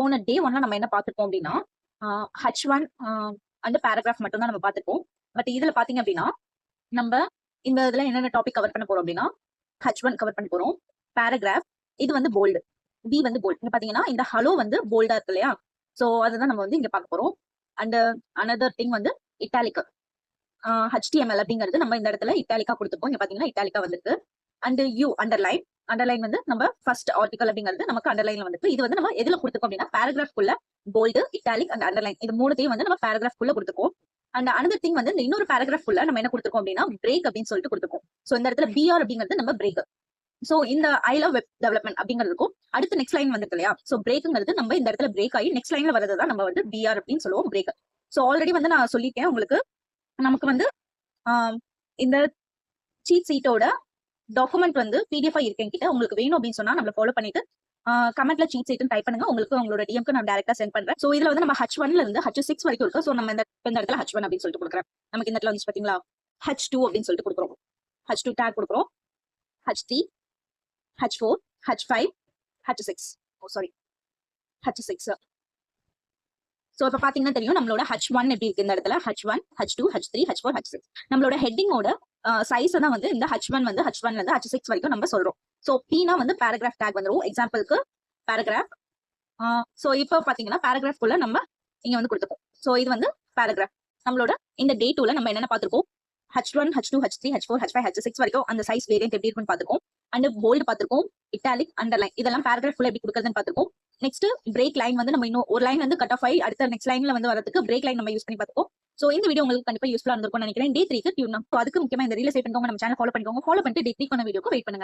போன டே ஒன்ல நம்ம என்ன பார்த்துருப்போம் அப்படின்னா H1 அந்த பேராகிராஃப் மட்டும் தான் நம்ம பார்த்துருப்போம். பட் இதுல பாத்தீங்க அப்படின்னா நம்ம இந்த இதுல என்னென்ன டாபிக் கவர் பண்ண போறோம் அப்படின்னா H1 கவர் பண்ண போறோம். பேராகிராஃப் இது வந்து போல்டு, பி வந்து போல்டு. இங்க பாத்தீங்கன்னா இந்த ஹலோ வந்து போல்டா இருக்கு இல்லையா? சோ அதுதான் நம்ம வந்து இங்க பார்க்க போறோம். அண்ட் அனதர் திங் வந்து இட்டாலிக், HTML அப்படிங்கிறது நம்ம இந்த இடத்துல இட்டாலிக்கா கொடுத்துப்போம். இங்க பாத்தீங்கன்னா இட்டாலிக்கா வந்துருக்கு. அண்ட் யூ அண்டர்லைன், அண்டர்லைன் வந்து நம்ம ஃபர்ஸ்ட் ஆர்டிகல் அப்படிங்கிறது நமக்கு அண்டர்லைன்ல வந்துருக்கு. இது வந்து நம்ம எதுல கொடுத்துக்கோம் அப்படின்னா பேராகிராஃப் குள்ள போல்டு, இட்டாலிக் அண்ட் அண்டர்லைன் இது மூணுத்தையும் வந்து நம்ம பேராகிராஃப் குள்ள கொடுத்துக்கோம். அண்ட் அனதர் திங் வந்து இந்த இன்னொரு பேராகிராஃப் குள்ள நம்ம என்ன கொடுத்துருக்கோம் அப்படின்னா பிரேக் அப்படின்னு சொல்லிட்டு கொடுத்துருக்கோம். சோ இந்த இடத்துல பிஆர் அப்படிங்கிறது நம்ம பிரேக். சோ இந்த ஐ லவ் வெப் டெவலப்மெண்ட் அப்படிங்கிறதுக்கும் அடுத்து நெக்ஸ்ட் லைன் வந்துருக்கு இல்லையா? சோ பிரேக்குங்கிறது நம்ம இந்த இடத்துல பிரேக் ஆகி நெக்ஸ்ட் லைன்ல வரதான் நம்ம வந்து பிஆர் அப்படின்னு சொல்லுவோம் பிரேக். சோ ஆல்ரெடி வந்து நான் சொல்லிட்டேன் உங்களுக்கு, நமக்கு வந்து இந்த சீட் சீட்டோட டாக்குமெண்ட் வந்து பிடிஎஃப் இருக்கு என்கிட்ட. உங்களுக்கு வேணும் அப்படின்னு சொன்னா நம்மள ஃபாலோ பண்ணிட்டு கமெண்ட்ல சீட் சீட்னு டைப் பண்ணுங்க. உங்களுக்கு உங்களோட டிஎம்க்கு நான் டைரக்டா சென்ட் பண்றேன். சோ இதுல வந்து நம்ம H1ல இருந்து H6 வரைக்கும் இருக்கு. சோ நம்ம இந்த இடத்துல H1 அப்படின்னு சொல்லிட்டு கொடுக்குறேன். நமக்கு இந்த இடத்துல வந்து பாத்தீங்களா H2 அப்படின்னு சொல்லிட்டு கொடுக்குறோம். H2 டேக் கொடுக்குறோம். H3, H4, H5, H6. Sorry H6. So இப்ப பாத்தீங்கன்னா தெரியும் நம்மளோட H1 எப்படி இருக்கு. இந்த இடத்துல H1, H2, H3, H4, H6 நம்மளோட ஹெட்டிங்கோட சைஸ் தான் வந்து இந்த H1 வந்து H1ல இருந்து H6 வரைக்கும் நம்ம சொல்றோம். சோ Pனா வந்து பேராகிராஃப் டேக் வந்துரும். எக்ஸாம்பிளுக்கு பேராகிராஃப். சோ இப்போ பாத்தீங்கன்னா பேராகிராஃப் குள்ள நம்ம இங்க வந்து கொடுத்துப்போம். சோ இது வந்து பேராகிராஃப். நம்மளோட இந்த டே 2ல நம்ம என்னென்ன பார்த்திருக்கோம், H1, H2, H3, H4, H5, H6 வரைக்கும் அந்த சைஸ் வேரியன்ட் எப்படி இருக்குன்னு பார்த்திருக்கோம். அண்ட் போல்டு பார்த்திருக்கோம், இட்டாலிக், அண்டர்லைன் இதெல்லாம் பேராகிராஃப் குள்ள எப்படி கொடுக்குறதுன்னு பார்த்திருக்கோம். நெக்ஸ்ட் பிரேக் லைன் வந்து நம்ம இன்னும் ஒரு லைன் வந்து கட் ஆஃப் ஆகி அடுத்த நெக்ஸ்ட் லைன்ல வந்து வரதுக்கு பிரேக் லைன் நம்ம யூஸ் பண்ணி பார்த்துக்கோம். சோ இந்த வீடியோ உங்களுக்கு கண்டிப்பா யூஸ்ஃபுல்லா இருந்திருக்கும்னு நினைக்கிறேன். டே 3க்கு டியூன். அதுக்கு முக்கியமா இந்த ரீல சேவ் பண்ணிக்கோங்க, நம்ம சேனல் ஃபாலோ பண்ணிக்கோங்க. ஃபாலோ பண்ணிட்டு டே 3 வீடியோக்கு வெயிட் பண்ணுங்க.